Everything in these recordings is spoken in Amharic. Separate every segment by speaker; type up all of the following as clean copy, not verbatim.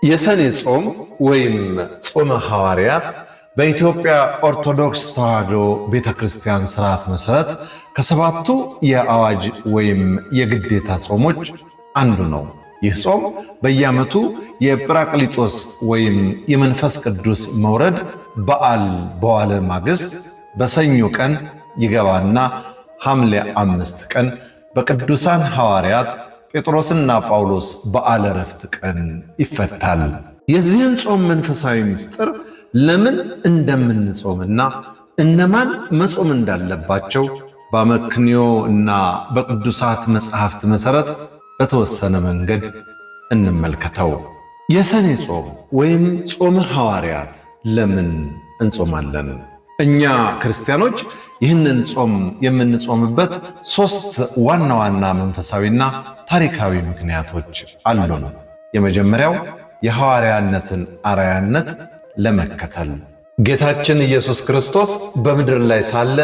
Speaker 1: የሰኔ ጾም ወይም ጾመ ሐዋርያት በኢትዮጵያ ኦርቶዶክስ ተዋሕዶ ቤተክርስቲያን ሥርዓት መሠረት ከሰባቱ የአዋጅ ወይም የግዴታ ጾሞች አንዱ ነው። ይህ ጾም በየዓመቱ የጰራቅሊጦስ ወይም የመንፈስ ቅዱስ መውረድ በዓል በዋለ ማግስት በሰኞ ቀን ይገባና ሐምሌ 5 ቀን በቅዱሳን ሐዋርያት ጴጥሮስና ጳውሎስ በዓለ ዕረፍት ቀን ይፈታል። የዚህን ጾም መንፈሳዊ ምስጢር ለምን እንደምንጾምና እነማን መጾም እንዳለባቸው በአመክንዮ እና በቅዱሳት መጻሕፍት መሠረት በተወሰነ መንገድ እንመልከተው። የሰኔ ጾም ወይም ጾመ ሐዋርያት ለምን እንጾማለን? እኛ ክርስቲያኖች ይህንን ጾም የምንጾምበት ሦስት ዋና ዋና መንፈሳዊና ታሪካዊ ምክንያቶች አሉን። የመጀመሪያው የሐዋርያነትን አርአያነት ለመከተል ጌታችን ኢየሱስ ክርስቶስ በምድር ላይ ሳለ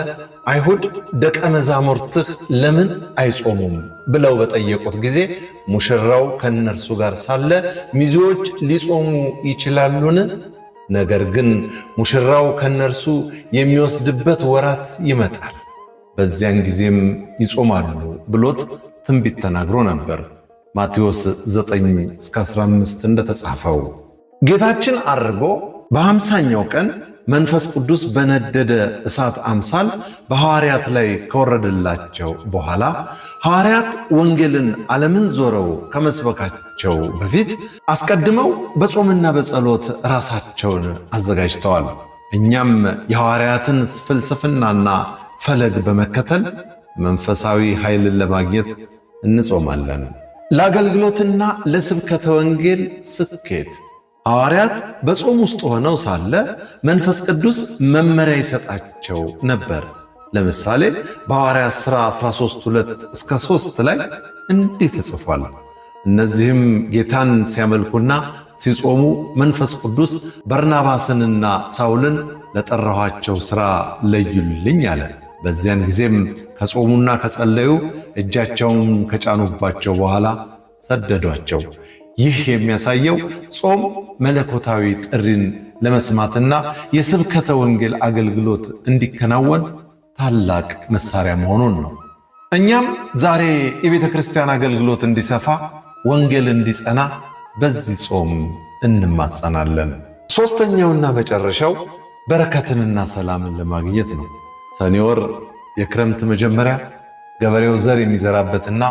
Speaker 1: አይሁድ ደቀ መዛሙርትህ ለምን አይጾሙም ብለው በጠየቁት ጊዜ ሙሽራው ከእነርሱ ጋር ሳለ ሚዜዎች ሊጾሙ ይችላሉን? ነገር ግን ሙሽራው ከእነርሱ የሚወስድበት ወራት ይመጣል፣ በዚያን ጊዜም ይጾማሉ ብሎት ትንቢት ተናግሮ ነበር። ማቴዎስ 9-15 እንደተጻፈው ጌታችን አርጎ በ50ኛው ቀን መንፈስ ቅዱስ በነደደ እሳት አምሳል በሐዋርያት ላይ ከወረደላቸው በኋላ ሐዋርያት ወንጌልን ዓለምን ዞረው ከመስበካቸው በፊት አስቀድመው በጾምና በጸሎት ራሳቸውን አዘጋጅተዋል። እኛም የሐዋርያትን ፍልስፍናና ፈለግ በመከተል መንፈሳዊ ኃይልን ለማግኘት እንጾማለን። ለአገልግሎትና ለስብከተ ወንጌል ስኬት ሐዋርያት በጾም ውስጥ ሆነው ሳለ መንፈስ ቅዱስ መመሪያ ይሰጣቸው ነበር። ለምሳሌ በሐዋርያት ሥራ 13:2-3 ላይ እንዲህ ተጽፏል። እነዚህም ጌታን ሲያመልኩና ሲጾሙ መንፈስ ቅዱስ በርናባስንና ሳውልን ለጠራኋቸው ሥራ ለዩልኝ አለ። በዚያን ጊዜም ከጾሙና ከጸለዩ እጃቸውን ከጫኑባቸው በኋላ ሰደዷቸው። ይህ የሚያሳየው ጾም መለኮታዊ ጥሪን ለመስማትና የስብከተ ወንጌል አገልግሎት እንዲከናወን ታላቅ መሳሪያ መሆኑን ነው። እኛም ዛሬ የቤተ ክርስቲያን አገልግሎት እንዲሰፋ፣ ወንጌል እንዲጸና በዚህ ጾም እንማጸናለን። ሦስተኛውና መጨረሻው በረከትንና ሰላምን ለማግኘት ነው። ሰኔ ወር የክረምት መጀመሪያ ገበሬው ዘር የሚዘራበትና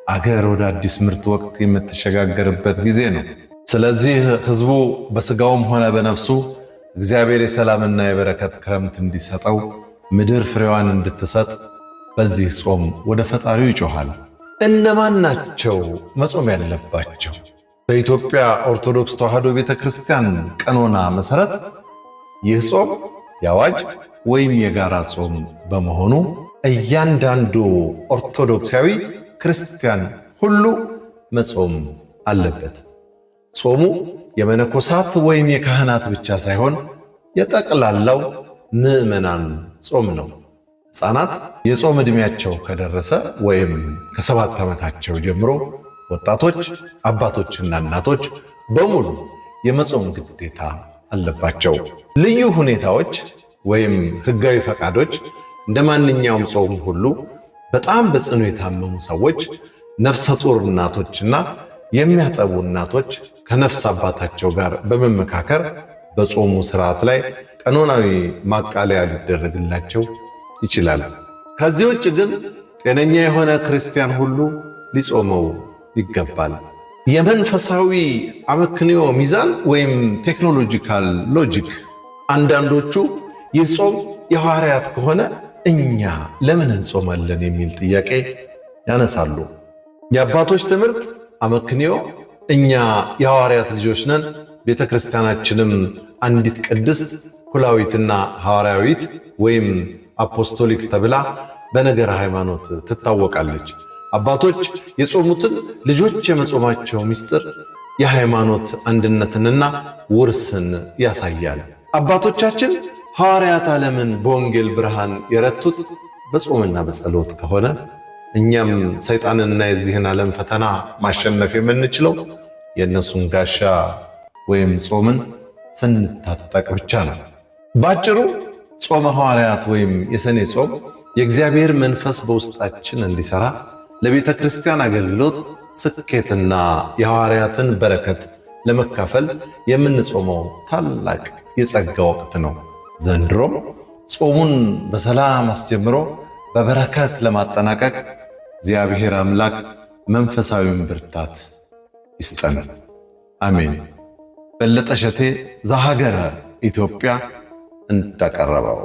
Speaker 1: አገር ወደ አዲስ ምርት ወቅት የምትሸጋገርበት ጊዜ ነው። ስለዚህ ሕዝቡ በሥጋውም ሆነ በነፍሱ እግዚአብሔር የሰላምና የበረከት ክረምት እንዲሰጠው ምድር ፍሬዋን እንድትሰጥ በዚህ ጾም ወደ ፈጣሪው ይጮኻል። እነማን ናቸው መጾም ያለባቸው? በኢትዮጵያ ኦርቶዶክስ ተዋሕዶ ቤተ ክርስቲያን ቀኖና መሠረት ይህ ጾም የአዋጅ ወይም የጋራ ጾም በመሆኑ እያንዳንዱ ኦርቶዶክሳዊ ክርስቲያን ሁሉ መጾም አለበት። ጾሙ የመነኮሳት ወይም የካህናት ብቻ ሳይሆን የጠቅላላው ምዕመናን ጾም ነው። ሕፃናት የጾም ዕድሜያቸው ከደረሰ ወይም ከ7 ዓመታቸው ጀምሮ ወጣቶች፣ አባቶችና እናቶች በሙሉ የመጾም ግዴታ አለባቸው። ልዩ ሁኔታዎች ወይም ሕጋዊ ፈቃዶች እንደ ማንኛውም ጾም ሁሉ በጣም በጽኑ የታመሙ ሰዎች፣ ነፍሰ ጡር እናቶችና የሚያጠቡ እናቶች ከነፍስ አባታቸው ጋር በመመካከር በጾሙ ሥርዓት ላይ ቀኖናዊ ማቃለያ ሊደረግላቸው ይችላል። ከዚህ ውጭ ግን ጤነኛ የሆነ ክርስቲያን ሁሉ ሊጾመው ይገባል። የመንፈሳዊ አመክንዮ ሚዛን ወይም ቴክኖሎጂካል ሎጂክ አንዳንዶቹ ይህ ጾም የሐዋርያት ከሆነ እኛ ለምን እንጾማለን የሚል ጥያቄ ያነሳሉ። የአባቶች ትምህርት አመክንዮ እኛ የሐዋርያት ልጆች ነን፣ ቤተ ክርስቲያናችንም አንዲት ቅድስት ኩላዊትና ሐዋርያዊት ወይም አፖስቶሊክ ተብላ በነገረ ሃይማኖት ትታወቃለች። አባቶች የጾሙትን ልጆች የመጾማቸው ምስጢር የሃይማኖት አንድነትንና ውርስን ያሳያል። አባቶቻችን ሐዋርያት ዓለምን በወንጌል ብርሃን የረቱት በጾምና በጸሎት ከሆነ እኛም ሰይጣንና የዚህን ዓለም ፈተና ማሸነፍ የምንችለው የእነሱን ጋሻ ወይም ጾምን ስንታጠቅ ብቻ ነው። ባጭሩ ጾመ ሐዋርያት ወይም የሰኔ ጾም የእግዚአብሔር መንፈስ በውስጣችን እንዲሰራ ለቤተ ክርስቲያን አገልግሎት ስኬትና የሐዋርያትን በረከት ለመካፈል የምንጾመው ታላቅ የጸጋ ወቅት ነው። ዘንድሮም ጾሙን በሰላም አስጀምሮ በበረከት ለማጠናቀቅ እግዚአብሔር አምላክ መንፈሳዊውን ብርታት ይስጠን። አሜን። በለጠ እሸቴ ዘሀገረ ኢትዮጵያ እንዳቀረበው